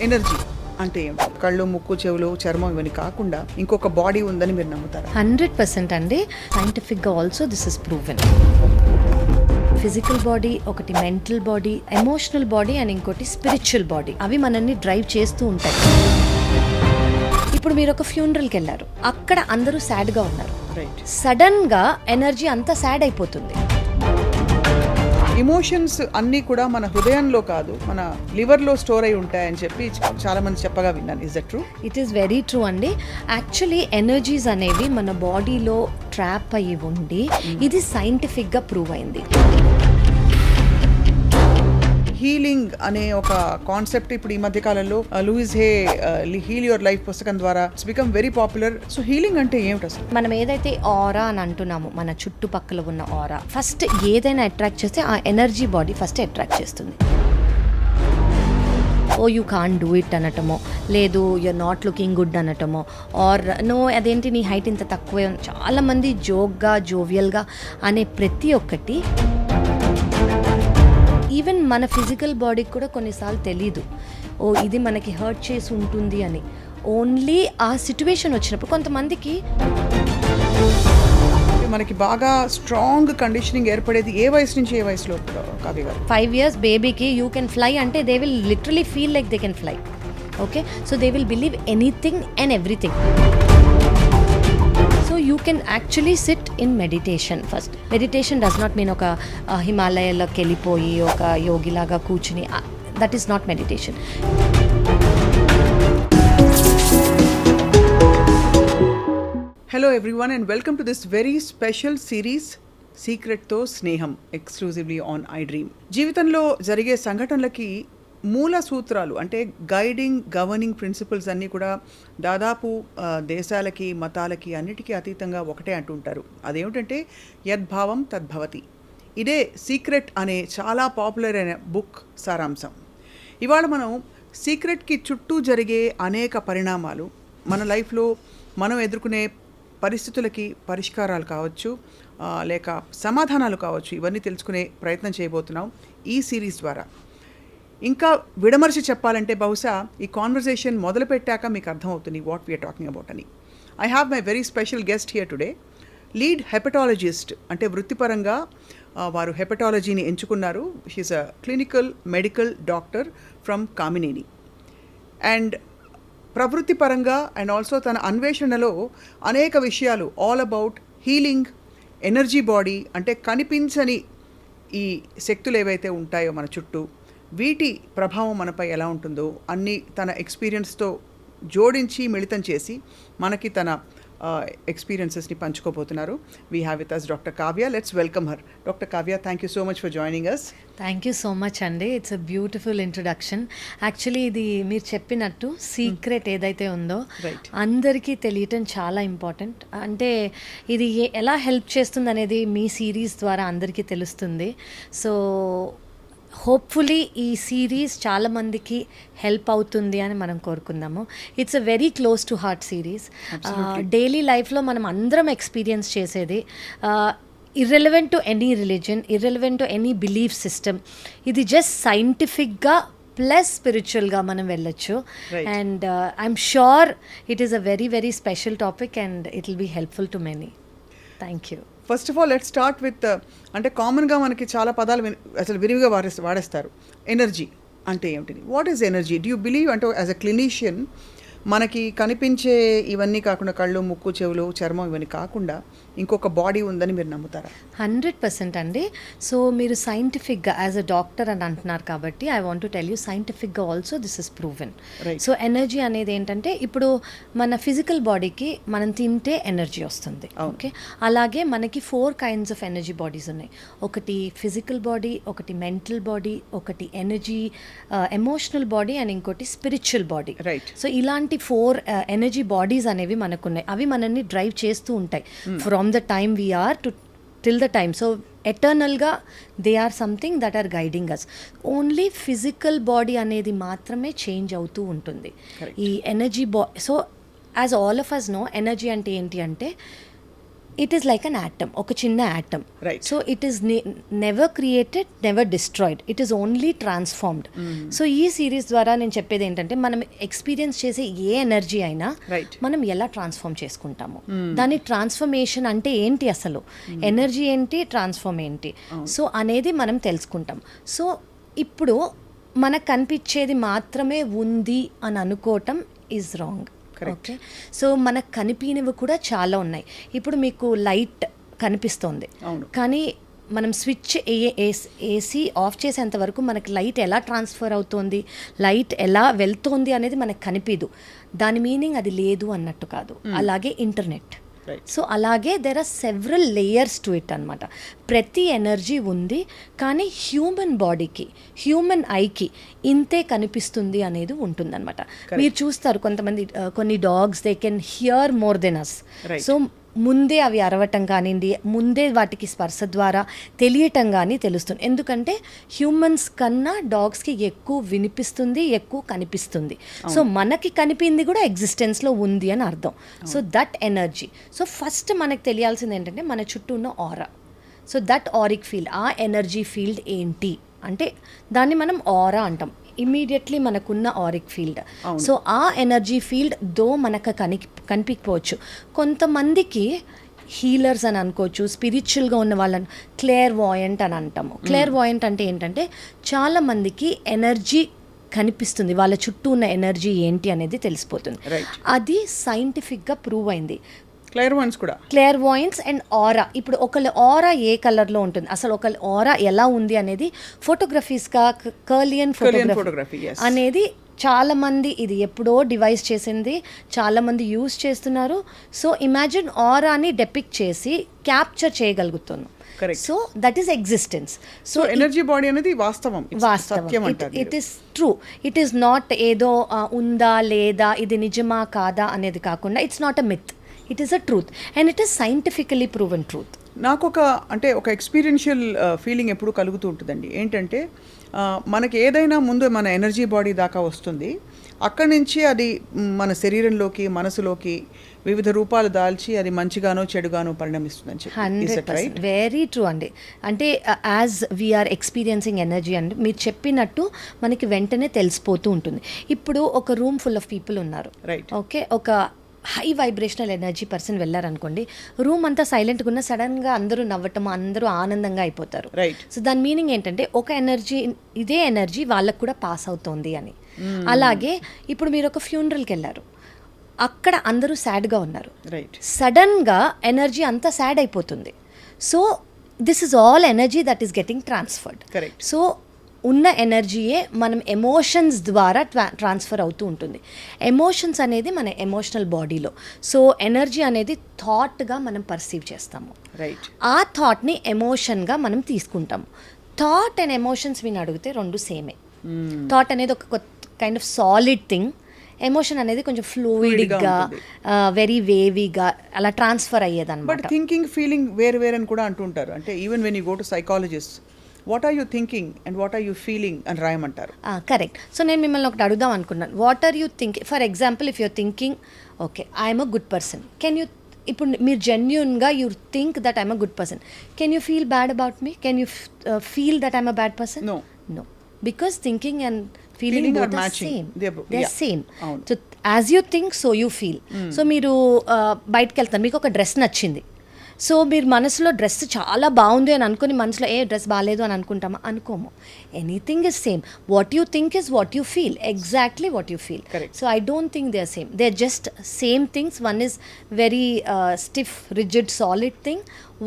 Energy అంటే ఏంటి? కళ్ళు, ముక్కు, చెవులు, చర్మం ఇవన్నీ కాకుండా ఇంకొక బాడీ ఉందని మీరు నమ్ముతారా? 100% అండి. సైంటిఫిక్గా also this is proven. Physical body ఒకటి, mental body, emotional body and ఇంకోటి స్పిరిచువల్ బాడీ. అవి మనల్ని డ్రైవ్ చేస్తూ ఉంటాయి. ఇప్పుడు మీరు ఒక ఫ్యూనరల్కి వెళ్ళారు, అక్కడ అందరూ సాడ్గా ఉన్నారు. రైట్. సడన్గా ఎనర్జీ అంతా సాడ్ అయిపోతుంది. ఇమోషన్స్ అన్నీ కూడా మన హృదయంలో కాదు, మన లివర్లో స్టోర్ అయి ఉంటాయని చెప్పి చాలా మంది చెప్పగా విన్నాను. Is that true? It is very true అండి. యాక్చువల్లీ ఎనర్జీస్ అనేవి మన బాడీలో ట్రాప్ అయ్యి ఉండి ఇది సైంటిఫిక్గా ప్రూవ్ అయింది. హీలింగ్ అనే ఒక కాన్సెప్ట్ ఇప్పుడు ఈ మధ్య కాలంలో Louise Hay heal your life పుస్తకం ద్వారా it's become very popular. So healing అంటే ఏమిటి అసలు? మనం ఏదైతే ఆరా అని అంటున్నామో, మన చుట్టుపక్కల ఉన్న ఆరా, ఫస్ట్ ఏదైనా అట్రాక్ట్ చేస్తే ఆ ఎనర్జీ బాడీ ఫస్ట్ అట్రాక్ట్ చేస్తుంది. Oh you can do it అనటమో, లేదు యూఆర్ నాట్ లుకింగ్ గుడ్ అనటమో, ఆర్ నో అదేంటి నీ హైట్ ఇంత తక్కువే. చాలామంది జోక్గా, జోవియల్గా అనే ప్రతి ఒక్కటి ఈవెన్ మన ఫిజికల్ బాడీకి కూడా కొన్నిసార్లు తెలీదు, ఓ ఇది మనకి హర్ట్ చేసి ఉంటుంది అని. ఓన్లీ ఆ సిచ్యువేషన్ వచ్చినప్పుడు కొంతమందికి మనకి బాగా స్ట్రాంగ్ కండిషనింగ్ ఏర్పడేది ఏ వయసు నుంచి ఏ వయసులో కావ్య గారు? 5 years బేబీకి యూ కెన్ ఫ్లై అంటే they will literally feel like they can fly. Okay, so they will believe anything and everything. So you can actually sit in meditation first. Meditation does not mean ఒక హిమాలయాల్లోకి వెళ్ళిపోయి ఒక యోగిలాగా కూర్చుని, that is not meditation. Hello everyone and welcome to this very special series సీక్రెట్తో స్నేహం, ఎక్స్క్లూజివ్లీ on I dream. జీవితంలో జరిగే సంఘటనలకి మూల సూత్రాలు అంటే గైడింగ్, గవర్నింగ్ ప్రిన్సిపల్స్ అన్నీ కూడా దాదాపు దేశాలకి, మతాలకి అన్నిటికీ అతీతంగా ఒకటే అంటుంటారు. అదేమిటంటే యద్భావం తద్భవతి. ఇదే సీక్రెట్ అనే చాలా పాపులర్ అయిన బుక్ సారాంశం. ఇవాళ మనం సీక్రెట్కి చుట్టూ జరిగే అనేక పరిణామాలు, మన లైఫ్లో మనం ఎదుర్కొనే పరిస్థితులకి పరిష్కారాలు కావచ్చు, లేక సమాధానాలు కావచ్చు, ఇవన్నీ తెలుసుకునే ప్రయత్నం చేయబోతున్నాం ఈ సిరీస్ ద్వారా. ఇంకా విడమర్చి చెప్పాలంటే బహుశా ఈ కాన్వర్జేషన్ మొదలుపెట్టాక మీకు అర్థమవుతుంది వాట్ వీఆర్ టాకింగ్ అబౌట్ అని. I have my very special guest here today, lead hepatologist. అంటే వృత్తిపరంగా వారు హెపటాలజీని ఎంచుకున్నారు. She's a clinical medical doctor from Kamineni. And ప్రవృత్తి పరంగా అండ్ ఆల్సో తన అన్వేషణలో అనేక విషయాలు all about healing, energy body, అంటే కనిపించని ఈ శక్తులు ఏవైతే ఉంటాయో మన చుట్టూ, వీటి ప్రభావం మనపై ఎలా ఉంటుందో అన్నీ తన ఎక్స్పీరియన్స్తో జోడించి మిళితం చేసి మనకి తన ఎక్స్పీరియన్సెస్ని పంచుకోబోతున్నారు. We have with us doctor Kavya. Let's welcome her. Doctor Kavya, thank you so much for joining us. Thank you so much అండి. It's a beautiful introduction. Actually ఇది మీరు చెప్పినట్టు సీక్రెట్ ఏదైతే ఉందో అందరికీ తెలియటం చాలా ఇంపార్టెంట్. అంటే ఇది ఎలా హెల్ప్ చేస్తుంది అనేది మీ సిరీస్ ద్వారా అందరికీ తెలుస్తుంది. సో హోప్ఫుల్లీ ఈ సిరీస్ చాలామందికి హెల్ప్ అవుతుంది అని మనం కోరుకుందాము. It's a very close to heart series. Daily లైఫ్లో మనం అందరం ఎక్స్పీరియన్స్ చేసేది, irrelevant to any religion, irrelevant to any belief system. ఇది జస్ట్ సైంటిఫిక్గా ప్లస్ స్పిరిచువల్గా మనం వెళ్ళొచ్చు. And I'm sure it is a very very special topic and it will be helpful to many. Thank you. First of all let's start with, అంటే కామన్గా మనకి చాలా పదాలు అసలు విరివిగా వాడేస్తారు. ఎనర్జీ అంటే ఏమిటి? What is energy? Do you believe, అంటే యాజ్ అ క్లినీషియన్ మనకి కనిపించే ఇవన్నీ కాకుండా కళ్ళు, ముక్కు, చెవులు, చర్మం ఇవన్నీ కాకుండా ఇంకొక బాడీ ఉందని మీరు నమ్ముతారా? 100% అండి. సో మీరు సైంటిఫిక్గా యాజ్ అ డాక్టర్ అని అంటున్నారు కాబట్టి I want to tell you సైంటిఫిక్గా also this is proven. So energy అనేది ఏంటంటే ఇప్పుడు మన ఫిజికల్ బాడీకి మనం తింటే ఎనర్జీ వస్తుంది. ఓకే, అలాగే మనకి 4 kinds ఆఫ్ ఎనర్జీ బాడీస్ ఉన్నాయి. ఒకటి ఫిజికల్ బాడీ, ఒకటి మెంటల్ బాడీ, ఒకటి ఎనర్జీ ఎమోషనల్ బాడీ అండ్ ఇంకోటి స్పిరిచువల్ బాడీ. రైట్. సో ఇలాంటి 4 ఎనర్జీ బాడీస్ అనేవి మనకున్నాయి. అవి మనల్ని డ్రైవ్ చేస్తూ ఉంటాయి from the time we are two till the time. So ఎటర్నల్గా they are something that are guiding us. Only physical body అనేది మాత్రమే చేంజ్ అవుతూ ఉంటుంది. ఈ energy so as all of us know, energy అంటే ఏంటి అంటే it is like an atom, ఒక చిన్న atom. Right. So it is never created, never destroyed, it is only transformed. So ఈ సిరీస్ ద్వారా నేను చెప్పేది ఏంటంటే మనం ఎక్స్పీరియన్స్ చేసే ఏ ఎనర్జీ అయినా Right. మనం ఎలా ట్రాన్స్ఫార్మ్ చేసుకుంటాము, దాని ట్రాన్స్ఫర్మేషన్ అంటే ఏంటి, అసలు ఎనర్జీ ఏంటి, ట్రాన్స్ఫార్మ్ ఏంటి, సో అనేది మనం తెలుసుకుంటాం. సో ఇప్పుడు మనకు కనిపించేది మాత్రమే ఉంది అని అనుకోవటం ఈజ్ రాంగ్. ఓకే, సో మనకు కనిపినవి కూడా చాలా ఉన్నాయి. ఇప్పుడు మీకు లైట్ కనిపిస్తోంది, అవును. కానీ మనం స్విచ్ ఏసీ ఆఫ్ చేసేంత వరకు మనకి లైట్ ఎలా ట్రాన్స్ఫర్ అవుతోంది, లైట్ ఎలా వెళ్తోంది అనేది మనకు కనిపించదు. దాని మీనింగ్ అది లేదు అన్నట్టు కాదు. అలాగే ఇంటర్నెట్. సో అలాగే there are several layers to it అనమాట. ప్రతి ఎనర్జీ ఉంది, కానీ హ్యూమన్ బాడీకి, హ్యూమన్ ఐకి ఇంతే కనిపిస్తుంది అనేది ఉంటుందన్నమాట. మీరు చూస్తారు కొంతమంది కొన్ని dogs they can hear more than us. So ముందే అవి అరవటం కానివ్వండి, ముందే వాటికి స్పర్శ ద్వారా తెలియటం కానీ తెలుస్తుంది. ఎందుకంటే హ్యూమన్స్ కన్నా డాగ్స్కి ఎక్కువ వినిపిస్తుంది, ఎక్కువ కనిపిస్తుంది. సో మనకి కనిపింది కూడా ఎగ్జిస్టెన్స్లో ఉంది అని అర్థం. So that energy. So first మనకు తెలియాల్సింది ఏంటంటే మన చుట్టూ ఉన్న ఆరా. సో దట్ ఆరిక్ ఫీల్డ్, ఆ ఎనర్జీ ఫీల్డ్ ఏంటి అంటే దాన్ని మనం ఆరా అంటాం. ఇమీడియట్లీ మనకున్న ఆరిక్ ఫీల్డ్. సో ఆ ఎనర్జీ ఫీల్డ్ దో మనకు కనిపించవచ్చు. కొంతమందికి హీలర్స్ అని అనుకోవచ్చు, స్పిరిచువల్గా ఉన్న వాళ్ళని క్లేర్ వాయంట్ అని అంటాము. క్లేర్ వాయంట్ అంటే ఏంటంటే చాలామందికి ఎనర్జీ కనిపిస్తుంది, వాళ్ళ చుట్టూ ఉన్న ఎనర్జీ ఏంటి అనేది తెలిసిపోతుంది. అది సైంటిఫిక్గా ప్రూవ్ అయింది. క్లేర్ వాయిన్స్ అండ్ ఆరా. ఇప్పుడు ఒకళ్ళ ఆరా ఏ కలర్లో ఉంటుంది, అసలు ఒకళ్ళ ఆరా ఎలా ఉంది అనేది ఫోటోగ్రఫీస్గా కర్లియన్ ఫోటోగ్రఫీ అనేది చాలామంది, ఇది ఎప్పుడో డివైస్ చేసింది, చాలామంది యూజ్ చేస్తున్నారు. సో ఇమాజిన్ ఆరాని డెపిక్ట్ చేసి క్యాప్చర్ చేయగలుగుతున్నాం. So that is existence. So energy body అనేది వాస్తవం. It is true. It is not ఏదో ఉందా లేదా, ఇది నిజమా కాదా అనేది కాకుండా it's not a myth, it is a truth and it is scientifically proven truth. నాకు ఒక ఎక్స్పీరియన్షియల్ ఫీలింగ్ ఎప్పుడు కలుగుతూ ఉంటుందండి. ఏంటంటే మనకి ఏదైనా ముందు మన ఎనర్జీ బాడీ దాకా వస్తుంది, అక్కడి నుంచి అది మన శరీరంలోకి, మనసులోకి వివిధ రూపాలు దాల్చి అది మంచిగానో చెడుగానో పరిణమిస్తుందని చెప్పి. 100% వెరీ ట్రూ అండి. అంటే యాజ్ వీఆర్ ఎక్స్పీరియన్సింగ్ ఎనర్జీ అండి, మీరు చెప్పినట్టు మనకి వెంటనే తెలిసిపోతూ ఉంటుంది. ఇప్పుడు ఒక రూమ్ ఫుల్ ఆఫ్ పీపుల్ ఉన్నారు, ఓకే, ఒక హై వైబ్రేషనల్ ఎనర్జీ పర్సన్ వెళ్ళారనుకోండి, రూమ్ అంతా సైలెంట్గా ఉన్న సడన్గా అందరూ నవ్వటం, అందరూ ఆనందంగా అయిపోతారు. సో దాని మీనింగ్ ఏంటంటే ఒక ఎనర్జీ, ఇదే ఎనర్జీ వాళ్ళకు కూడా పాస్ అవుతోంది అని. అలాగే ఇప్పుడు మీరు ఒక ఫ్యూనరల్కి వెళ్ళారు, అక్కడ అందరూ సాడ్గా ఉన్నారు, సడన్గా ఎనర్జీ అంతా సాడ్ అయిపోతుంది. So this is all energy that is getting transferred. So ఉన్న ఎనర్జీయే మనం ఎమోషన్స్ ద్వారా ట్రాన్స్ఫర్ అవుతూ ఉంటుంది. ఎమోషన్స్ అనేది మన ఎమోషనల్ బాడీలో. సో ఎనర్జీ అనేది థాట్గా మనం పర్సీవ్ చేస్తాము, ఆ థాట్ని ఎమోషన్గా మనం తీసుకుంటాము. థాట్ అండ్ ఎమోషన్స్ విని అడిగితే రెండు సేమే. థాట్ అనేది ఒక kind of solid thing, emotion అనేది కొంచెం ఫ్లూయిడ్గా, వెరీ వేవీగా అలా ట్రాన్స్ఫర్ అయ్యేదన్నమాట. బట్ థింకింగ్, ఫీలింగ్ వేరు వేరు అని కూడా అంటుంటారు. అంటే even when you go to psychologist, what are you thinking and what are you feeling అని రాయమంటారు. కరెక్ట్. సో నేను మిమ్మల్ని ఒకటి అడుగుదాం అనుకున్నాను. What are you thinking, for example if you're thinking okay I'm a good person, can you, ఇప్పుడు మీరు జెన్యూన్గా you think that I'm a good person, can you feel bad about me, can you feel that I'm a bad person? No, because thinking and feeling both are same. They're same. So as you think, so you feel. So మీరు బయటకు వెళ్తారు, మీకు ఒక dress నచ్చింది, so మీరు మనసులో dress చాలా బాగుంది అని అనుకుని మనసులో ఏ డ్రెస్ బాగాలేదు అని అనుకుంటామా? అనుకోము. Anything is same. What you think is what you feel, exactly what you feel. So I don't think they are same, they are just same things. One is very stiff, rigid, solid thing,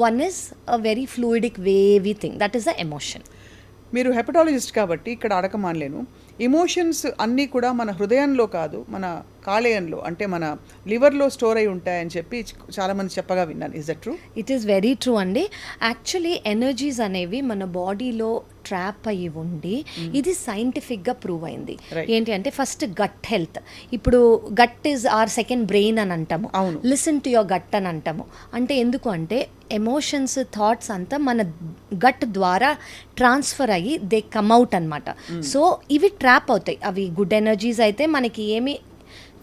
one is a very fluidic, wavy thing, that is the emotion. మీరు hepatologist కాబట్టి ఇక్కడ అడగమానలేను, emotions అన్నీ కూడా మన హృదయంలో కాదు, మన కాలేయంలో, అంటే మన లివర్లో స్టోర్ అయి ఉంటాయని చెప్పి చాలామంది చెప్పగా విన్నాను. Is that true? It is very true అండి. యాక్చువల్లీ ఎనర్జీస్ అనేవి మన బాడీలో ట్రాప్ అయ్యి ఉండి, ఇది సైంటిఫిక్గా ప్రూవ్ అయింది. ఏంటి అంటే ఫస్ట్ గట్ హెల్త్. ఇప్పుడు gut is our second brain అని అంటాము, లిసన్ టు యువర్ గట్ అని అంటాము. అంటే ఎందుకు అంటే ఎమోషన్స్, థాట్స్ అంతా మన గట్ ద్వారా ట్రాన్స్ఫర్ అయ్యి దే కమ్ అవుట్ అనమాట. సో ఇవి ట్రాప్ అవుతాయి. అవి గుడ్ ఎనర్జీస్ అయితే మనకి ఏమి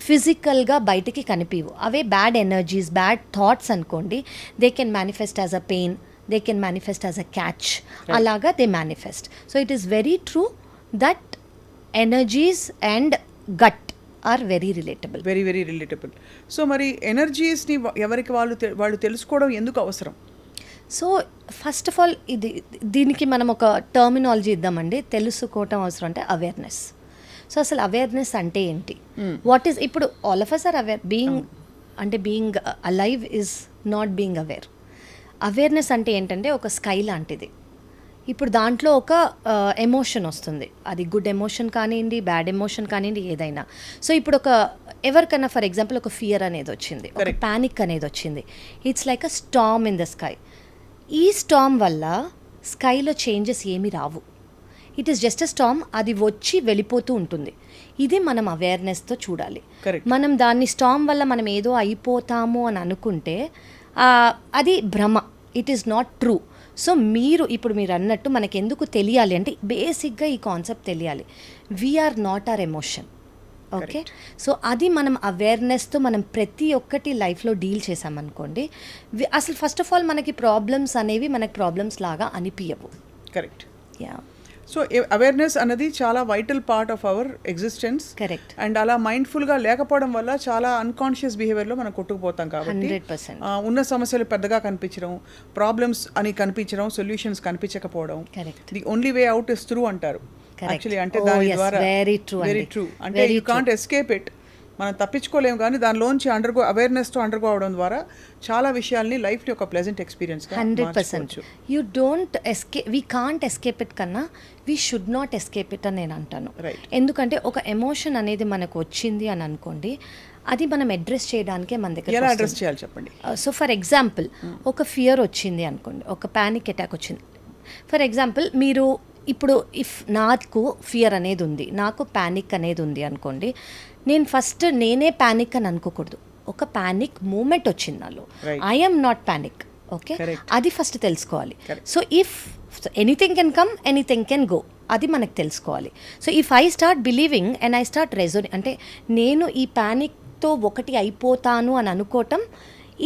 ఫిజికల్గా బయటికి కనిపివు. అవే బ్యాడ్ ఎనర్జీస్, బ్యాడ్ థాట్స్ అనుకోండి, they can manifest as a pain, they can manifest as a catch, అలాగా they manifest. So it is very true that energies and gut are very relatable. Very very relatable. So మరి ఎనర్జీస్ని ఎవరికి వాళ్ళు తెలుసుకోవడం ఎందుకు అవసరం? So first of all దీనికి మనం ఒక టర్మినాలజీ ఇద్దామండి. తెలుసుకోవటం అవసరం అంటే అవేర్నెస్. సో అసలు అవేర్నెస్ అంటే ఏంటి? వాట్ ఈస్, ఇప్పుడు all of us are aware. Being alive is not being aware. Awareness అంటే ఏంటంటే ఒక స్కై లాంటిది. ఇప్పుడు దాంట్లో ఒక ఎమోషన్ వస్తుంది, అది గుడ్ ఎమోషన్ కానివ్వండి, బ్యాడ్ ఎమోషన్ కానివ్వండి, ఏదైనా. సో ఇప్పుడు ఎవరికైనా ఫర్ ఎగ్జాంపుల్ ఒక ఫియర్ అనేది వచ్చింది, ఒక ప్యానిక్ అనేది వచ్చింది. It's like a storm in the sky. ఈ స్టార్మ్ వల్ల స్కైలో చేంజెస్ ఏమీ రావు. It is just a storm, అది వచ్చి వెళ్ళిపోతూ ఉంటుంది. ఇది మనం అవేర్నెస్తో చూడాలి. మనం దాన్ని స్టార్మ్ వల్ల మనం ఏదో అయిపోతాము అని అనుకుంటే అది భ్రమ, it is not true. So ఇప్పుడు మీరు అన్నట్టు మనకి ఎందుకు తెలియాలి అంటే బేసిక్గా ఈ కాన్సెప్ట్ తెలియాలి. We're not our emotion. Okay, so అది మనం అవేర్నెస్తో మనం ప్రతి ఒక్కటి లైఫ్లో డీల్ చేసామనుకోండి, అసలు ఫస్ట్ ఆఫ్ ఆల్ మనకి ప్రాబ్లమ్స్ అనేవి మనకి ప్రాబ్లమ్స్ లాగా అనిపించవు. కరెక్ట్. యా. సో అవేర్నెస్ అనేది చాలా vital part of our existence. Correct. And అలా మైండ్ఫుల్గా లేకపోవడం వల్ల చాలా అన్కాన్షియస్ బిహేవియర్లో మనం కొట్టుకుపోతాం. కాబట్టి 100%. ఉన్న సమస్యలు పెద్దగా కనిపించడం, ప్రాబ్లమ్స్ అని కనిపించడం, సొల్యూషన్స్ కనిపించకపోవడం. The only way out is through అంటారు యాక్చువల్లీ. అంటే దాని ద్వారా వెరీ ట్రూ. అంటే యూ కాంట్ ఎస్కేప్ ఇట్, మనం తప్పించుకోలేము. కానీ దానిలోంచి అవేర్నెస్తో అండర్గో అవడం ద్వారా చాలా విషయాల్ని లైఫ్ని ఒక pleasant experience. 100%. You don't we can't escape it కన్నా we should not escape it అని నేను అంటాను. ఎందుకంటే ఒక ఎమోషన్ అనేది మనకు వచ్చింది అని అనుకోండి, అది మనం అడ్రస్ చేయడానికే మన దగ్గర. ఎలా అడ్రస్ చేయాలి చెప్పండి? సో ఫర్ ఎగ్జాంపుల్ ఒక ఫియర్ వచ్చింది అనుకోండి, ఒక ప్యానిక్ అటాక్ వచ్చింది ఫర్ ఎగ్జాంపుల్. మీరు ఇప్పుడు నాకు ఫియర్ అనేది ఉంది, నాకు ప్యానిక్ అనేది ఉంది అనుకోండి, నేను ఫస్ట్ నేనే ప్యానిక్ అని అనుకోకూడదు. ఒక ప్యానిక్ మూమెంట్ వచ్చింది నాలో, ఐఎమ్ నాట్ ప్యానిక్. ఓకే, అది ఫస్ట్ తెలుసుకోవాలి. So if anything can come, anything can go, అది మనకు తెలుసుకోవాలి. So if I start believing and I start reasoning, అంటే నేను ఈ ప్యానిక్తో ఒకటి అయిపోతాను అని అనుకోవటం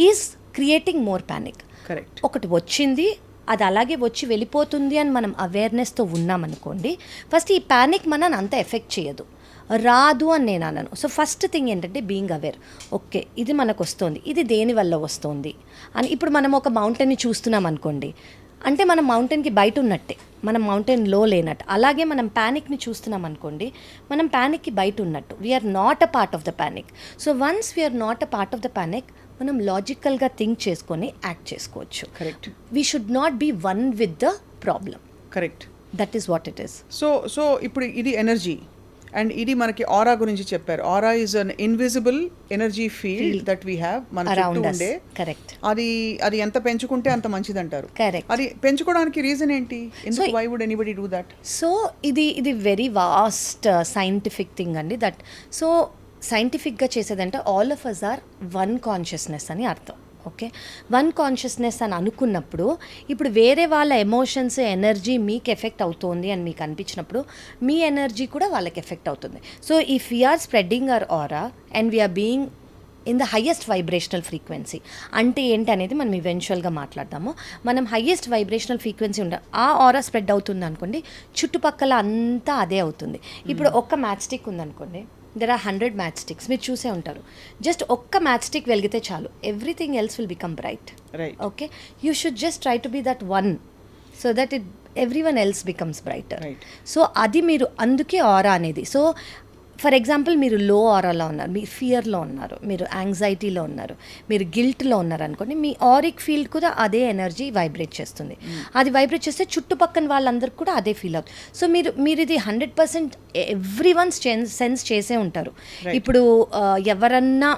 is creating more panic. Correct. ఒకటి వచ్చింది, అది అలాగే వచ్చి వెళ్ళిపోతుంది అని మనం అవేర్నెస్తో ఉన్నామనుకోండి, ఫస్ట్ ఈ ప్యానిక్ మనని అంత ఎఫెక్ట్ చేయదు, రాదు అని నేను అన్నాను. సో ఫస్ట్ థింగ్ ఏంటంటే బీయింగ్ అవేర్. ఓకే, ఇది మనకు వస్తుంది, ఇది దేనివల్ల వస్తుంది అని. ఇప్పుడు మనం ఒక మౌంటైన్ని చూస్తున్నాం అనుకోండి, అంటే మనం మౌంటైన్కి బయట ఉన్నట్టే, మనం మౌంటైన్లో లేనట్టు. అలాగే మనం ప్యానిక్ని చూస్తున్నాం అనుకోండి, మనం ప్యానిక్కి బయట ఉన్నట్టు. We're not a part of the panic. So once we're not a part of the panic, మనం లాజికల్గా థింక్ చేసుకొని యాక్ట్ చేసుకోవచ్చు. Correct. We should not be one with the problem. Correct. That is what it is. So ఇప్పుడు ఇది energy, and ఇది మనకి aura గురించి చెప్పారు. Aura is an invisible energy field that we have మన చుట్టూ ఉండే. కరెక్ట్. అది ఎంత పెంచుకుంటే అంత మంచిది అంటారు. కరెక్ట్. అది పెంచుకోవడానికి రీజన్ ఏంటి? ఎందుకు, why would anybody do that? So ఇది వెరీ వాస్ట్ సైంటిఫిక్ థింగ్ అండి. దట్ సో సైంటిఫిక్గా చేసేదంటే all of us are one consciousness అని అర్థం. ఓకే, వన్ కాన్షియస్నెస్ అని అనుకున్నప్పుడు, ఇప్పుడు వేరే వాళ్ళ ఎమోషన్స్, ఎనర్జీ మీకు ఎఫెక్ట్ అవుతుంది అని మీకు అనిపించినప్పుడు, మీ ఎనర్జీ కూడా వాళ్ళకి ఎఫెక్ట్ అవుతుంది. So if we're spreading our aura and we're being in the highest vibrational frequency, అంటే ఏంటి అనేది మనం ఈవెన్చువల్గా మాట్లాడదాము. మనం హయ్యెస్ట్ వైబ్రేషనల్ ఫ్రీక్వెన్సీ ఆ ఆరా స్ప్రెడ్ అవుతుంది అనుకోండి, చుట్టుపక్కల అంతా అదే అవుతుంది. ఇప్పుడు ఒక్క మ్యాచ్ స్టిక్ ఉందనుకోండి, దెర్ ఆర్ 100 మ్యాచ్ స్టిక్స్, మీరు చూసే ఉంటారు. జస్ట్ ఒక్క మ్యాచ్ స్టిక్ వెలిగితే చాలు, everything else will become bright. Okay, you should just try to be that one so that everyone else becomes brighter. So అది మీరు, అందుకే ఆరా అనేది. సో ఫర్ ఎగ్జాంపుల్ మీరు లో ఆరాలో ఉన్నారు, మీరు ఫియర్లో ఉన్నారు, మీరు యాంగ్జైటీలో ఉన్నారు, మీరు గిల్ట్లో ఉన్నారు అనుకోండి, మీ ఆరిక్ ఫీల్డ్ కూడా అదే ఎనర్జీ వైబ్రేట్ చేస్తుంది. అది వైబ్రేట్ చేస్తే చుట్టుపక్కల వాళ్ళందరికీ కూడా అదే ఫీల్ అవుతుంది. సో మీరు ఇది 100% ఎవ్రీవన్స్ సెన్స్ చేసే ఉంటారు. ఇప్పుడు ఎవరన్నా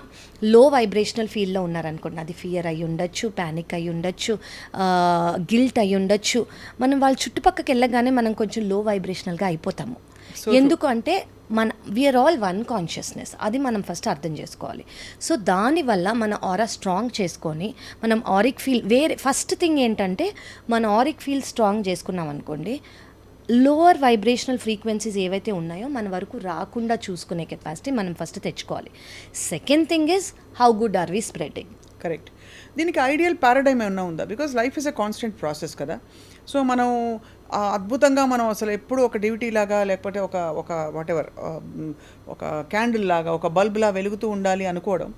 లో వైబ్రేషనల్ ఫీల్డ్లో ఉన్నారనుకోండి, అది ఫియర్ అయి ఉండొచ్చు, ప్యానిక్ అయి ఉండొచ్చు, గిల్ట్ అయి ఉండొచ్చు, మనం వాళ్ళ చుట్టుపక్కకి వెళ్ళగానే మనం కొంచెం లో వైబ్రేషనల్గా అయిపోతాము. ఎందుకంటే వీఆర్ ఆల్ వన్ కాన్షియస్నెస్, అది మనం ఫస్ట్ అర్థం చేసుకోవాలి. సో దానివల్ల మన ఆరా స్ట్రాంగ్ చేసుకొని మనం ఆరిక్ ఫీల్ ఫస్ట్ థింగ్ ఏంటంటే మన ఆరిక్ ఫీల్ స్ట్రాంగ్ చేసుకున్నాం అనుకోండి, లోవర్ వైబ్రేషనల్ ఫ్రీక్వెన్సీస్ ఏవైతే ఉన్నాయో మన వరకు రాకుండా చూసుకునే కెపాసిటీ మనం ఫస్ట్ తెచ్చుకోవాలి. Second thing is how good are we spreading. Correct. దీనికి ఐడియల్ పారాడైమ్ ఏమన్నా ఉందా? Because life is a constant process కదా. సో మనం అద్భుతంగా మనం అసలు ఎప్పుడు ఒక డ్యూటీ లాగా లేకపోతే ఒక ఒక వాటెవర్ ఒక క్యాండిల్ లాగా ఒక బల్బ్లా వెలుగుతూ ఉండాలి అనుకోవడం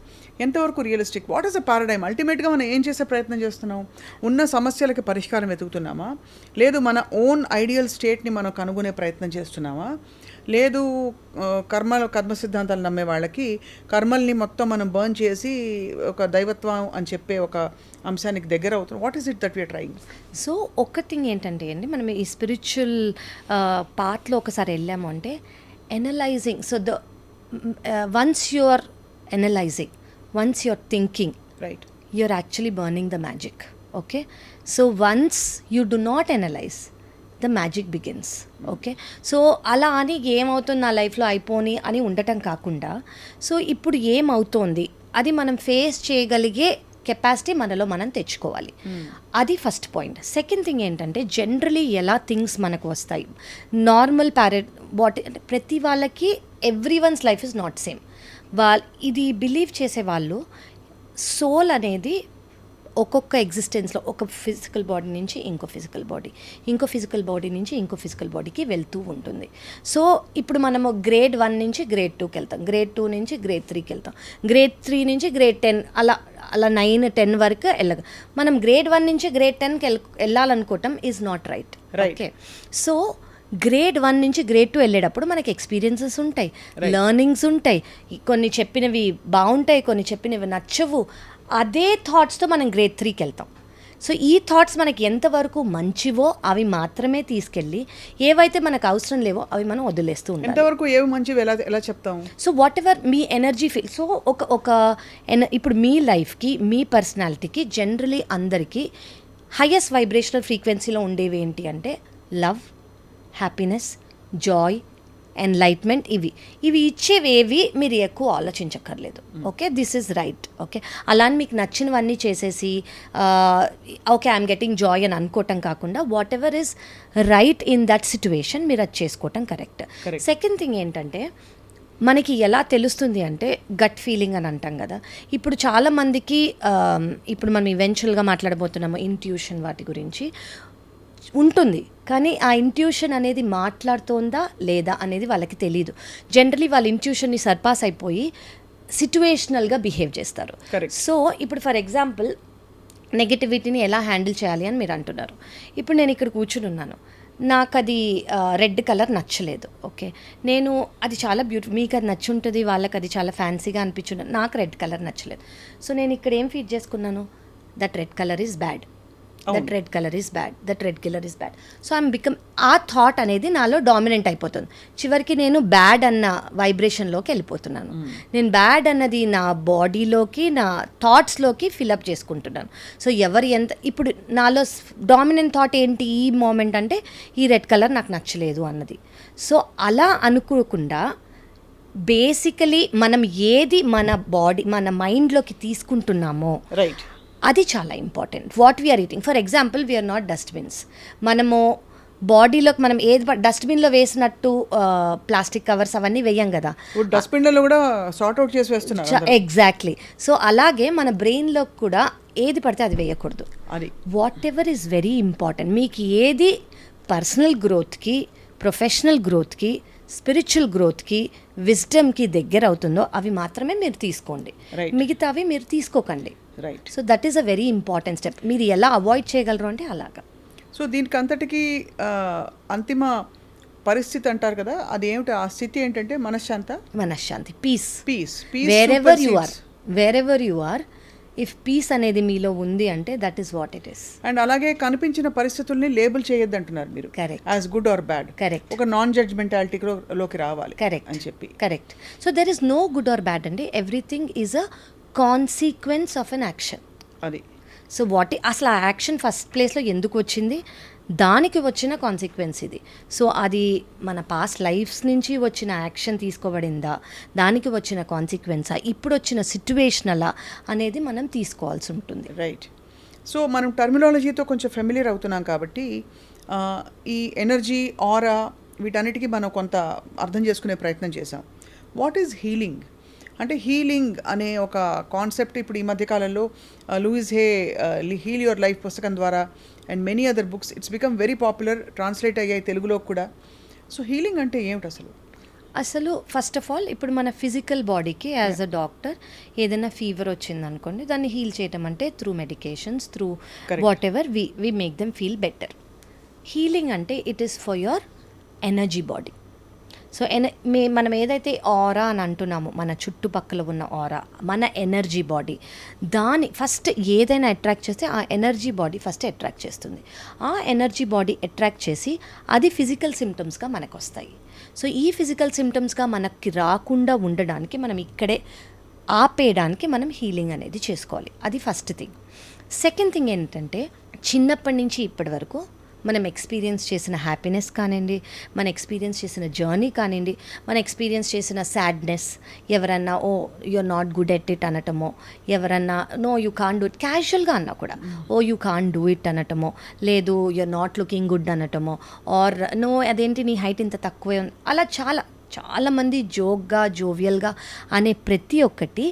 ఎంతవరకు realistic? What is a paradigm? అల్టిమేట్గా మనం ఏం చేసే ప్రయత్నం చేస్తున్నాం? ఉన్న సమస్యలకి పరిష్కారం వెతుకుతున్నామా? లేదు మన ఓన్ ఐడియల్ స్టేట్ని మనం కనుగొనే ప్రయత్నం చేస్తున్నామా? లేదు కర్మ సిద్ధాంతాలు నమ్మే వాళ్ళకి కర్మల్ని మొత్తం మనం బర్న్ చేసి ఒక దైవత్వం అని చెప్పే ఒక అంశానికి దగ్గర అవుతుంది. What is it that we're trying? So ఒక్క థింగ్ ఏంటంటే అండి, మనం ఈ స్పిరిచువల్ పాత్లో ఒకసారి వెళ్ళాము అంటే analysing. So once you're analysing, once you're thinking, right, you're actually burning the magic. Okay, so once you do not analyze, the magic begins. Okay, so అలా అని ఏమవుతుంది నా లైఫ్లో అయిపోని అని ఉండటం కాకుండా, సో ఇప్పుడు ఏమవుతోంది అది మనం ఫేస్ చేయగలిగే కెపాసిటీ మనలో మనం తెచ్చుకోవాలి. అది ఫస్ట్ పాయింట్. సెకండ్ థింగ్ ఏంటంటే జనరలీ ఎలా థింగ్స్ మనకు వస్తాయి, నార్మల్ ప్రతి వాళ్ళకి every one's life is not same. ఇది బిలీవ్ చేసే వాళ్ళు సోల్ అనేది ఒక్కొక్క ఎగ్జిస్టెన్స్లో ఒక ఫిజికల్ బాడీ నుంచి ఇంకో ఫిజికల్ బాడీ, ఇంకో ఫిజికల్ బాడీ నుంచి ఇంకో ఫిజికల్ బాడీకి వెళ్తూ ఉంటుంది. సో ఇప్పుడు మనము గ్రేడ్ 1 నుంచి గ్రేడ్ 2కి వెళ్తాం, గ్రేడ్ 2 నుంచి గ్రేడ్ 3కి వెళ్తాం, గ్రేడ్ 3 నుంచి గ్రేడ్ 10, అలా 9-10 వరకు వెళ్ళగా మనం గ్రేడ్ 1 నుంచి గ్రేడ్ 10కి వెళ్ళాలనుకోవటం is not right. Okay, so grade 1 నుంచి గ్రేడ్ 2 వెళ్ళేటప్పుడు మనకి ఎక్స్పీరియన్సెస్ ఉంటాయి, లెర్నింగ్స్ ఉంటాయి, కొన్ని చెప్పినవి బాగుంటాయి, కొన్ని చెప్పినవి నచ్చవు. అదే థాట్స్తో మనం గ్రేడ్ 3కి వెళ్తాం. సో ఈ థాట్స్ మనకి ఎంతవరకు మంచివో అవి మాత్రమే తీసుకెళ్ళి, ఏవైతే మనకు అవసరం లేవో అవి మనం వదిలేస్తూ ఉంటాం. ఎంతవరకు ఏవి మంచివి ఎలా చెప్తాం? So what ever me energy feel. So ఇప్పుడు మీ లైఫ్కి, మీ పర్సనాలిటీకి, జనరలీ అందరికీ హైయెస్ట్ వైబ్రేషనల్ ఫ్రీక్వెన్సీలో ఉండేవి ఏంటి అంటే లవ్, హ్యాపీనెస్, జాయ్, ఎన్లైట్మెంట్. ఇవి ఇచ్చేవేవి మీరు ఎక్కువ ఆలోచించక్కర్లేదు. Okay, this is right. Okay, అలా మీకు నచ్చినవన్నీ చేసేసి ఓకే ఐఎమ్ గెటింగ్ జాయ్ అని అనుకోవటం కాకుండా what ever is right in that situation మీరు అది చేసుకోవటం కరెక్ట్. సెకండ్ థింగ్ ఏంటంటే మనకి ఎలా తెలుస్తుంది అంటే గట్ ఫీలింగ్ అని అంటాం కదా. ఇప్పుడు చాలామందికి ఇప్పుడు మనం ఈవెన్చువల్గా మాట్లాడబోతున్నాము ఇంట్యూషన్ వాటి గురించి ఉంటుంది, కానీ ఆ ఇంట్యూషన్ అనేది మాట్లాడుతోందా లేదా అనేది వాళ్ళకి తెలియదు. జనరలీ వాళ్ళ ఇంట్యూషన్ని సర్పాస్ అయిపోయి సిట్యువేషనల్గా బిహేవ్ చేస్తారు. సో ఇప్పుడు ఫర్ ఎగ్జాంపుల్ నెగటివిటీని ఎలా హ్యాండిల్ చేయాలి అని మీరు అంటున్నారు. ఇప్పుడు నేను ఇక్కడ కూర్చుని ఉన్నాను, నాకు అది రెడ్ కలర్ నచ్చలేదు. ఓకే, నేను అది చాలా బ్యూటిఫుల్, మీకు అది నచ్చి ఉంటుంది, వాళ్ళకి అది చాలా ఫ్యాన్సీగా అనిపించుంటుంది, నాకు రెడ్ కలర్ నచ్చలేదు. సో నేను ఇక్కడ ఏం ఫీడ్ చేసుకున్నాను, that red colour is bad, that red colour is bad, that red colour is bad. So I'm become, ఆ థాట్ అనేది నాలో డామినెంట్ అయిపోతుంది. చివరికి నేను బ్యాడ్ అన్న వైబ్రేషన్లోకి వెళ్ళిపోతున్నాను. నేను బ్యాడ్ అన్నది నా బాడీలోకి, నా థాట్స్లోకి ఫిలప్ చేసుకుంటున్నాను. సో ఎవరు ఎంత, ఇప్పుడు నాలో డామినెంట్ థాట్ ఏంటి ఈ మూమెంట్ అంటే ఈ రెడ్ కలర్ నాకు నచ్చలేదు అన్నది. సో అలా అనుకోకుండా బేసికలీ మనం ఏది మన బాడీ, మన మైండ్లోకి తీసుకుంటున్నామో రైట్, అది చాలా important. What we're eating, for example we're not dustbins. మనము బాడీలోకి మనం ఏది డస్ట్బిన్లో వేసినట్టు ప్లాస్టిక్ కవర్స్ అవన్నీ వేయం కదా, డస్ట్బిన్లలో కూడా సార్ట్ అవుట్ చేసి వేస్తున్నారు. ఎగ్జాక్ట్లీ. సో అలాగే మన బ్రెయిన్లో కూడా ఏది పడితే అది వేయకూడదు. అది what ever is very important. మీకు ఏది పర్సనల్ గ్రోత్కి, ప్రొఫెషనల్ గ్రోత్కి, స్పిరిచువల్ గ్రోత్కి, విజ్డమ్కి దగ్గర అవుతుందో అవి మాత్రమే మీరు తీసుకోండి, మిగతావి మీరు తీసుకోకండి. Right. So that is a very important step. మీరు ఎలా అవాయిడ్ చేయగలరు అంటే అలాగా. సో దీనికి అంతటికీ అంతిమ పరిస్థితి అంటారు కదా, అది ఏమిటి? ఆ స్థితి ఏంటంటే మనశ్శాంతి, peace. Wherever you are, if peace అనేది మీలో ఉంది అంటే that is what it is. And అలాగే కనిపించిన పరిస్థితుల్ని లేబుల్ చేయొద్దు అంటున్నారు మీరు. Correct. As good or bad. Correct. ఒక నాన్ జడ్జ్మెంటాలిటీలోకి రావాలి. కరెక్ట్ అని చెప్పి. Correct. So there is no good or bad అండి, everything is a consequence of an action. అది. సో అసలు ఆ యాక్షన్ ఫస్ట్ ప్లేస్లో ఎందుకు వచ్చింది, దానికి వచ్చిన కాన్సిక్వెన్స్ ఇది. సో అది మన పాస్ట్ లైఫ్స్ నుంచి వచ్చిన యాక్షన్ తీసుకోబడిందా, దానికి వచ్చిన కాన్సిక్వెన్సా, ఇప్పుడు వచ్చిన సిట్యువేషనలా అనేది మనం తీసుకోవాల్సి ఉంటుంది. రైట్. సో మనం టర్మినాలజీతో కొంచెం ఫెమిలియర్ అవుతున్నాం కాబట్టి ఈ ఎనర్జీ ఆరా వీటన్నిటికీ మనం కొంత అర్థం చేసుకునే ప్రయత్నం చేసాం. What is healing? అంటే హీలింగ్ అనే ఒక కాన్సెప్ట్ ఇప్పుడు ఈ మధ్యకాలంలో Louise Hay heal your life పుస్తకం ద్వారా and many other books it's become very popular, translate అయ్యాయి తెలుగులో కూడా. సో హీలింగ్ అంటే ఏమిటి అసలు? అసలు ఫస్ట్ ఆఫ్ ఆల్ ఇప్పుడు మన ఫిజికల్ బాడీకి యాజ్ అ డాక్టర్ ఏదైనా ఫీవర్ వచ్చిందనుకోండి, దాన్ని హీల్ చేయటం అంటే through medications, through whatever we make them feel better. Healing అంటే it is for your energy body. So మనం ఏదైతే ఆరా అని అంటున్నామో, మన చుట్టుపక్కల ఉన్న ఆరా, మన ఎనర్జీ బాడీ, దాన్ని ఫస్ట్ ఏదైనా అట్రాక్ట్ చేస్తే ఆ ఎనర్జీ బాడీ ఫస్ట్ అట్రాక్ట్ చేస్తుంది. ఆ ఎనర్జీ బాడీ అట్రాక్ట్ చేసి అది ఫిజికల్ సిమ్టమ్స్గా మనకు వస్తాయి. సో ఈ ఫిజికల్ సిమ్టమ్స్గా మనకి రాకుండా ఉండడానికి మనం ఇక్కడే ఆపేయడానికి మనం హీలింగ్ అనేది చేసుకోవాలి. అది ఫస్ట్ థింగ్. సెకండ్ థింగ్ ఏంటంటే, చిన్నప్పటి నుంచి ఇప్పటి వరకు మనం ఎక్స్పీరియన్స్ చేసిన హ్యాపీనెస్ కానివ్వండి, మన ఎక్స్పీరియన్స్ చేసిన జర్నీ కానివ్వండి, మన ఎక్స్పీరియన్స్ చేసిన సాడ్నెస్, ఎవరన్నా oh you're not good at it అనటమో, ఎవరన్నా no you can do it క్యాజువల్గా అన్నా కూడా oh you can do it అనటమో, లేదు యూఆర్ నాట్ లుకింగ్ గుడ్ అనటమో, ఆర్ నో అదేంటి నీ హైట్ ఇంత తక్కువే ఉంది, అలా చాలామంది జోక్గా జోవియల్గా అనే ప్రతి ఒక్కటి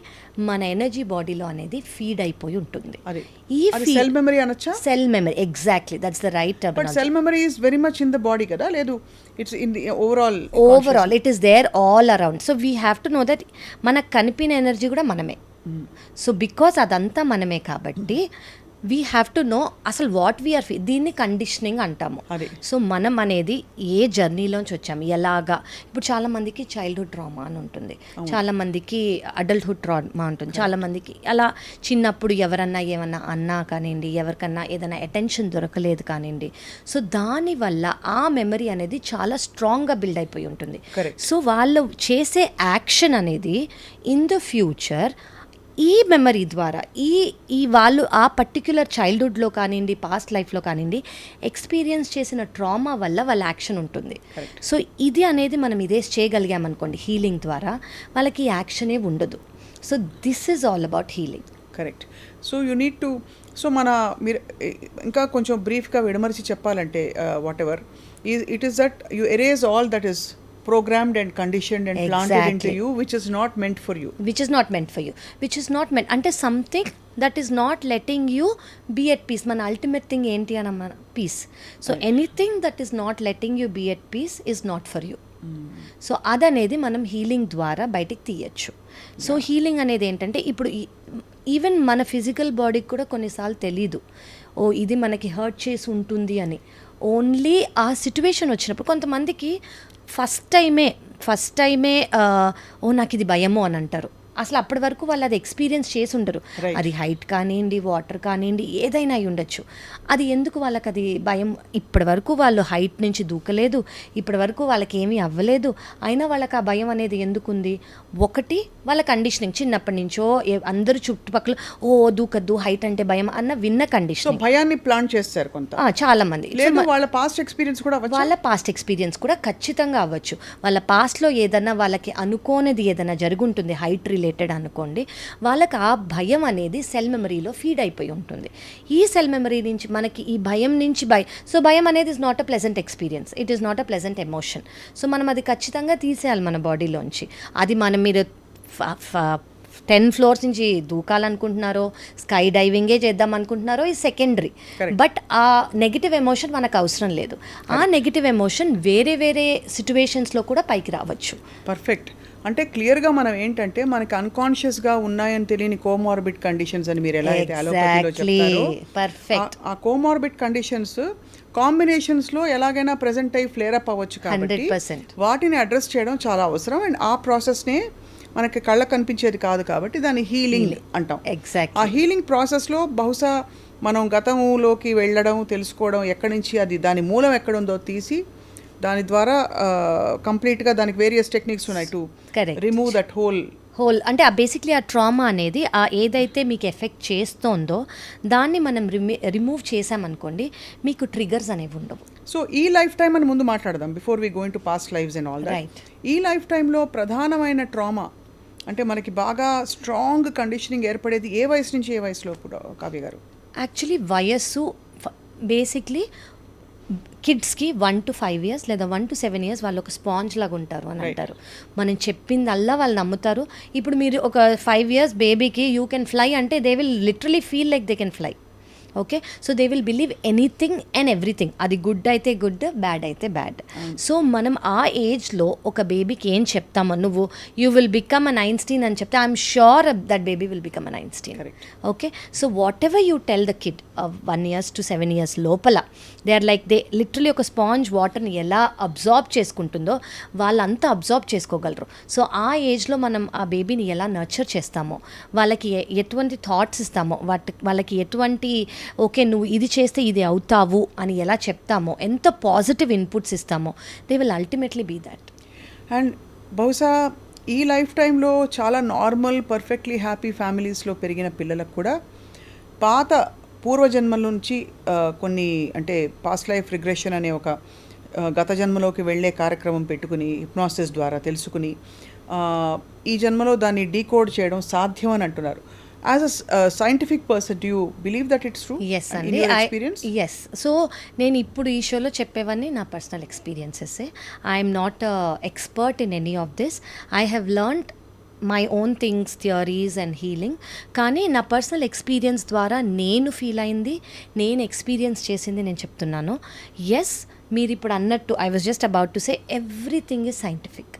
మన ఎనర్జీ బాడీలో అనేది ఫీడ్ అయిపోయి ఉంటుంది. ఈ సెల్ మెమరీ అనొచ్చా? Cell memory, exactly, that's the right term. But cell memory is very much in the body కదా? లేదు, it's in the overall it is there all around. So we have to know that మనకు కనిపిన energy కూడా మనమే. So because అదంతా మనమే కాబట్టి we have to no అసలు వాట్ వీఆర్ దీన్ని కండిషనింగ్ అంటాము. సో మనం అనేది ఏ జర్నీలోంచి వచ్చాము, ఎలాగా. ఇప్పుడు చాలామందికి చైల్డ్హుడ్ ట్రామా అని ఉంటుంది, చాలామందికి అడల్ట్హుడ్ ట్రామా ఉంటుంది, చాలామందికి అలా చిన్నప్పుడు ఎవరన్నా ఏమన్నా అన్నా కానివ్వండి, ఎవరికన్నా ఏదైనా అటెన్షన్ దొరకలేదు కానివ్వండి. సో దానివల్ల ఆ మెమరీ అనేది చాలా స్ట్రాంగ్గా బిల్డ్ అయిపోయి ఉంటుంది. సో వాళ్ళు చేసే యాక్షన్ అనేది ఇన్ ద ఫ్యూచర్ ఈ మెమరీ ద్వారా ఈ వాళ్ళు ఆ పర్టిక్యులర్ చైల్డ్హుడ్లో కానివ్వండి, పాస్ట్ లైఫ్లో కానివ్వండి, ఎక్స్పీరియన్స్ చేసిన ట్రామా వల్ల వాళ్ళ యాక్షన్ ఉంటుంది. సో ఇది అనేది మనం ఇదే చేయగలిగామనుకోండి హీలింగ్ ద్వారా, వాళ్ళకి యాక్షనే ఉండదు. So this is all about healing. Correct. So you need to మీరు ఇంకా కొంచెం బ్రీఫ్గా విడమరిచి చెప్పాలంటే what ever it is that you erase all that is programmed and conditioned and planted into you which is not meant for you. Which is not meant అంటే something that is not letting you be at peace. మన ultimate thing ఏంటి అని మన peace. So anything that is not letting you be at peace is not for you. So అదనేది మనం healing ద్వారా బయటికి తీయచ్చు. సో హీలింగ్ అనేది ఏంటంటే, ఇప్పుడు ఈవెన్ మన ఫిజికల్ బాడీకి కూడా కొన్నిసార్లు తెలీదు ఓ ఇది మనకి హర్ట్ చేసి ఉంటుంది అని. ఓన్లీ ఆ సిచ్యువేషన్ వచ్చినప్పుడు కొంతమందికి ఫస్ట్ టైమే ఓ నాకు ఇది భయమో అని అంటారు. అసలు అప్పటి వరకు వాళ్ళు అది ఎక్స్పీరియన్స్ చేసి ఉండరు. అది హైట్ కానివ్వండి, వాటర్ కానివ్వండి, ఏదైనా అయి ఉండొచ్చు. అది ఎందుకు వాళ్ళకి అది భయం, ఇప్పటి వరకు వాళ్ళు హైట్ నుంచి దూకలేదు, ఇప్పటి వరకు వాళ్ళకి ఏమీ అవ్వలేదు, అయినా వాళ్ళకి ఆ భయం అనేది ఎందుకుంది? ఒకటి వాళ్ళ కండిషనింగ్, చిన్నప్పటి నుంచో అందరూ చుట్టుపక్కల ఓ దూకద్దు, హైట్ అంటే భయం అన్న విన్న కండిషన్, భయాన్ని ప్లాన్ చేస్తారు కొంత చాలా మంది. వాళ్ళ పాస్ట్ ఎక్స్పీరియన్స్ కూడా ఖచ్చితంగా అవ్వచ్చు. వాళ్ళ పాస్ట్లో ఏదన్నా వాళ్ళకి అనుకోనిది ఏదైనా జరుగుంటుంది హైట్ రిలేటెడ్ అనుకోండి, వాళ్ళకి ఆ భయం అనేది సెల్ మెమరీలో ఫీడ్ అయిపోయి ఉంటుంది. ఈ సెల్ మెమరీ నుంచి మనకి ఈ భయం నుంచి సో భయం అనేది is not a pleasant experience, it is not a pleasant emotion. So మనం అది ఖచ్చితంగా తీసేయాలి మన బాడీలోంచి. అది మీరు 10 floors నుంచి దూకాలనుకుంటున్నారో, స్కై డైవింగే చేద్దాం అనుకుంటున్నారో, ఈ సెకండరీ. బట్ ఆ నెగిటివ్ ఎమోషన్ మనకు అవసరం లేదు. ఆ నెగిటివ్ ఎమోషన్ వేరే సిచ్యువేషన్స్లో కూడా పైకి రావచ్చు. పర్ఫెక్ట్. అంటే క్లియర్గా మనం ఏంటంటే మనకి అన్కాన్షియస్గా ఉన్నాయని తెలియని కోమార్బిడ్ కండిషన్స్ అని మీరు ఎలా అయితే అలోపతిలో చెప్తారో, పర్ఫెక్ట్, ఆ కోమార్బిడ్ కండిషన్స్ కాంబినేషన్స్లో ఎలాగైనా ప్రెజెంట్ అయ్యి ఫ్లేర్ అప్ అవ్వచ్చు. కాబట్టి వాటిని అడ్రస్ చేయడం చాలా అవసరం. అండ్ ఆ ప్రాసెస్నే మనకి కళ్ళకు కనిపించేది కాదు కాబట్టి దాన్ని హీలింగ్ అంటాం. ఆ హీలింగ్ ప్రాసెస్లో బహుశా మనం గతంలోకి వెళ్ళడం, తెలుసుకోవడం, ఎక్కడి నుంచి అది దాని మూలం ఎక్కడుందో తీసి దాని ద్వారా కంప్లీట్గా దానికి వేరియస్ టెక్నిక్స్ ఉన్నాయి టు రిమూవ్ దట్ హోల్ అంటే బేసిక్లీ ఆ ట్రామా అనేది ఆ ఏదైతే మీకు ఎఫెక్ట్ చేస్తోందో దాన్ని మనం రిమూవ్ చేసామనుకోండి, మీకు ట్రిగర్స్ అనేవి ఉండవు. సో ఈ లైఫ్ టైం అని ముందు మాట్లాడదాం, before we going to past lives and all that. ఈ లైఫ్ టైంలో ప్రధానమైన ట్రామా అంటే మనకి బాగా స్ట్రాంగ్ కండిషనింగ్ ఏర్పడేది ఏ వయసు నుంచి ఏ వయసులో కావ్య గారు? యాక్చువల్లీ వయస్సు బేసిక్లీ కిడ్స్కి 1 to 5 years లేదా 1 to 7 years వాళ్ళు ఒక స్పాంజ్ లాగా ఉంటారు అని అంటారు. మనం చెప్పిందల్లా వాళ్ళు నమ్ముతారు. ఇప్పుడు మీరు ఒక 5 years బేబీకి యూ కెన్ ఫ్లై అంటే they will literally feel like they can fly. Okay, so they will believe anything and everything. అది గుడ్ అయితే గుడ్, బ్యాడ్ అయితే బ్యాడ్. సో మనం ఆ ఏజ్లో ఒక బేబీకి ఏం చెప్తామో, నువ్వు you will become an Einstein అని చెప్తే I'm sure that baby will become an Einstein. Okay, so what ever you tell the kid 1 years to 7 years లోపల they are like they literally ఒక స్పాంజ్ వాటర్ని ఎలా అబ్జార్బ్ చేసుకుంటుందో వాళ్ళంతా absorb చేసుకోగలరు. So ఆ ఏజ్లో మనం ఆ బేబీని ఎలా నర్చర్ చేస్తామో, వాళ్ళకి ఎటువంటి థాట్స్ ఇస్తామో, వాళ్ళకి ఎటువంటి ఓకే నువ్వు ఇది చేస్తే ఇది అవుతావు అని ఎలా చెప్తామో, ఎంత పాజిటివ్ ఇన్పుట్స్ ఇస్తామో, they will ultimately be that. And బహుశా ఈ లైఫ్ టైంలో చాలా నార్మల్ పర్ఫెక్ట్లీ హ్యాపీ ఫ్యామిలీస్లో పెరిగిన పిల్లలకు కూడా పాత పూర్వజన్మల నుంచి కొన్ని అంటే పాస్ట్ లైఫ్ రిగ్రెషన్ అనే ఒక గత జన్మలోకి వెళ్ళే కార్యక్రమం పెట్టుకుని హిప్నాసిస్ ద్వారా తెలుసుకుని ఈ జన్మలో దాన్ని డీకోడ్ చేయడం సాధ్యం అని అంటున్నారు. As a scientific person, do you believe that it's true? Yes, in your experience? Yes. So, నేను ఇప్పుడు ఈ షోలో చెప్పేవన్నీ నా personal experiences. I'm not expert in any of this. I have learned my own things, theories and healing. కానీ నా personal experience ద్వారా నేను ఫీల్ అయింది, నేను ఎక్స్పీరియన్స్ చేసింది నేను చెప్తున్నాను. ఎస్, మీరు ఇప్పుడు అన్నట్టు I was just about to say everything is scientific.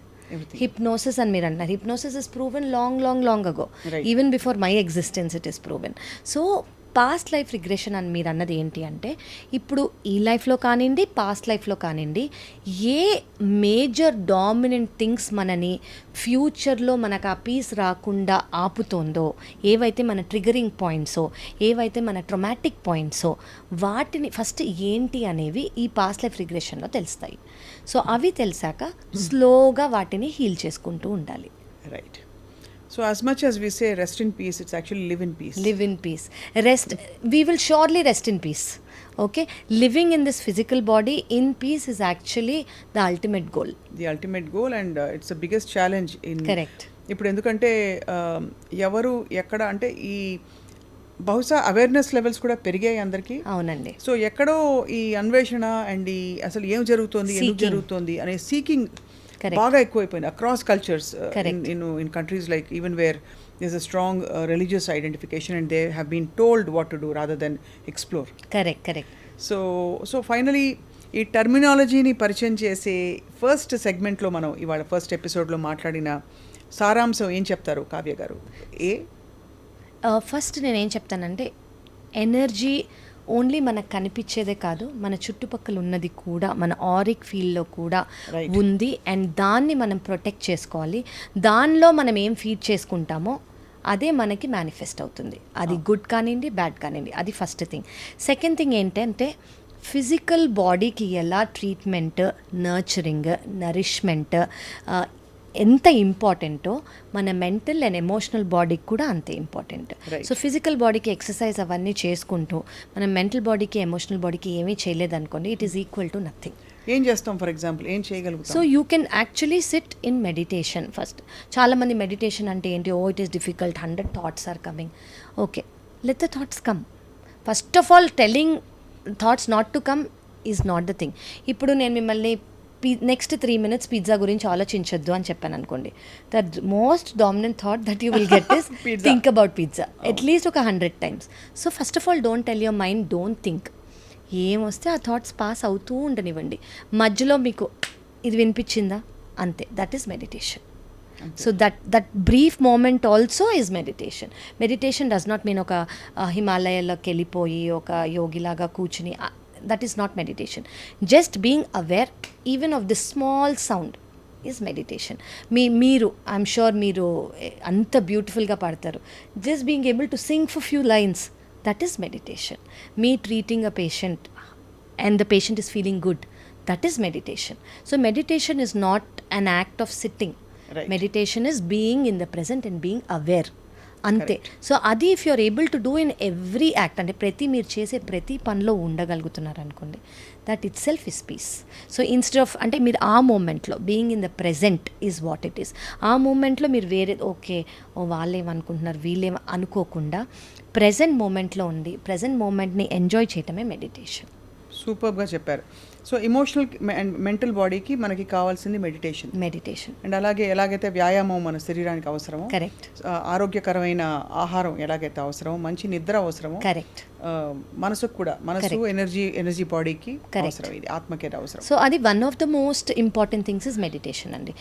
Hypnosis and మీరు అన్నారు, hypnosis is proven long ago. Right. Even before my existence it is proven. So past life regression అని మీరు అన్నది ఏంటి అంటే, ఇప్పుడు ఈ లైఫ్లో కానివ్వండి, పాస్ట్ లైఫ్లో కానివ్వండి, ఏ మేజర్ డామినెంట్ థింగ్స్ మనని ఫ్యూచర్లో మనకు ఆ పీస్ రాకుండా ఆపుతోందో, ఏవైతే మన ట్రిగరింగ్ పాయింట్సో, ఏవైతే మన ట్రొమాటిక్ పాయింట్సో, వాటిని ఫస్ట్ ఏంటి అనేవి ఈ పాస్ట్ లైఫ్ రిగ్రెషన్లో తెలుస్తాయి. సో అవి తెలిసాక స్లోగా వాటిని హీల్ చేసుకుంటూ ఉండాలి. Right. So as much as we say rest in peace, it's actually live in peace. Live in peace. Rest, we will surely rest in peace. Okay? Living in this physical body in peace is actually the ultimate goal. The ultimate goal, and it's the biggest challenge in... Correct. ఇప్పుడు ఎందుకంటే ఎవరు ఎక్కడ అంటే ఈ బహుశా awareness levels కూడా పెరిగాయి అందరికీ. అవునండి. సో ఎక్కడో ఈ అన్వేషణ అండ్ ఈ అసలు ఏం జరుగుతోంది, ఎందుకు జరుగుతోంది అనే సీకింగ్ బాగా ఎక్కువైపోయింది across cultures in countries like even where there's a strong religious identification and they have been told what to do rather than explore. Correct. So finally ఈ టర్మినాలజీని పరిచయం చేసే ఫస్ట్ సెగ్మెంట్లో మనం ఇవాళ ఫస్ట్ ఎపిసోడ్లో మాట్లాడిన సారాంశం ఏం చెప్తారు కావ్య గారు? ఫస్ట్ నేనేం చెప్తానంటే, ఎనర్జీ ఓన్లీ మనకు కనిపించేదే కాదు, మన చుట్టుపక్కల ఉన్నది కూడా, మన ఆరిక్ ఫీల్డ్లో కూడా ఉంది. అండ్ దాన్ని మనం ప్రొటెక్ట్ చేసుకోవాలి. దానిలో మనం ఏం ఫీడ్ చేసుకుంటామో అదే మనకి మేనిఫెస్ట్ అవుతుంది. అది గుడ్ కానివ్వండి, బ్యాడ్ కానివ్వండి. అది ఫస్ట్ థింగ్. సెకండ్ థింగ్ ఏంటంటే, ఫిజికల్ బాడీకి ఎలా ట్రీట్మెంట్, నర్చరింగ్, నరిష్మెంట్ ఎంత ఇంపార్టెంటో, మన మెంటల్ అండ్ ఎమోషనల్ బాడీకి కూడా అంతే ఇంపార్టెంట్. సో ఫిజికల్ బాడీకి ఎక్సర్సైజ్ అవన్నీ చేసుకుంటూ మనం మెంటల్ బాడీకి, ఎమోషనల్ బాడీకి ఏమీ చేయలేదనుకోండి, it is equal to nothing. ఏం చేస్తాం ఫర్ ఎగ్జాంపుల్, ఏం చేయగలుగుతాం? So you can actually sit in meditation first. చాలామంది మెడిటేషన్ అంటే ఏంటి, it is difficult, 100 thoughts are coming. Okay, let the thoughts come. First of all telling thoughts not to come is not the thing. ఇప్పుడు నేను మిమ్మల్ని next 3 minutes pizza గురించి ఆలోచించొద్దు అని చెప్పాను అనుకోండి, the most dominant thought that you will get is think about pizza at least ఒక 100 times. So first of all don't tell your mind, don't think. ఏమొస్తే ఆ థాట్స్ పాస్ అవుతూ ఉండనివ్వండి. మధ్యలో మీకు ఇది వినిపించిందా, అంతే, that is meditation. So that brief moment also is meditation. Meditation does not mean ఒక హిమాలయాల్లోకి వెళ్ళిపోయి ఒక యోగిలాగా కూర్చుని, that is not meditation. Just being aware even of the small sound is meditation. Meeru, I'm sure meeru anta beautiful ga paadtaru. Just being able to sing for few lines, that is meditation. Me treating a patient and the patient is feeling good, that is meditation. So meditation is not an act of sitting. Right. Meditation is being in the present and being aware. అంతే. So అది if you're able to do in every act, అంటే మీరు చేసే ప్రతి పనిలో ఉండగలుగుతున్నారు అనుకోండి, that itself is peace. So instead of అంటే మీరు ఆ మూమెంట్లో being in the present is what it is. ఆ మూమెంట్లో మీరు వేరే ఓకే వాళ్ళేమనుకుంటున్నారు వీళ్ళేం అనుకోకుండా ప్రెజెంట్ మూమెంట్లో ఉండి ప్రెజెంట్ మూమెంట్ని ఎంజాయ్ చేయటమే మెడిటేషన్. సూపర్గా చెప్పారు. సో ఎమోషనల్ అండ్ మెంటల్ బాడీకి మనకి కావాల్సింది మెడిటేషన్. అండ్ అలాగే ఎలాగైతే వ్యాయామం మన శరీరానికి అవసరమో, కరెక్ట్. ఆరోగ్యకరమైన ఆహారం ఎలాగైతే అవసరమో, మంచి నిద్ర అవసరమో, కరెక్ట్. మనసుకు కూడా, మనసు ఎనర్జీ బాడీకి అవసరం, ఇది ఆత్మకి అవసరం. సో అది one of the most important things is meditation అండి.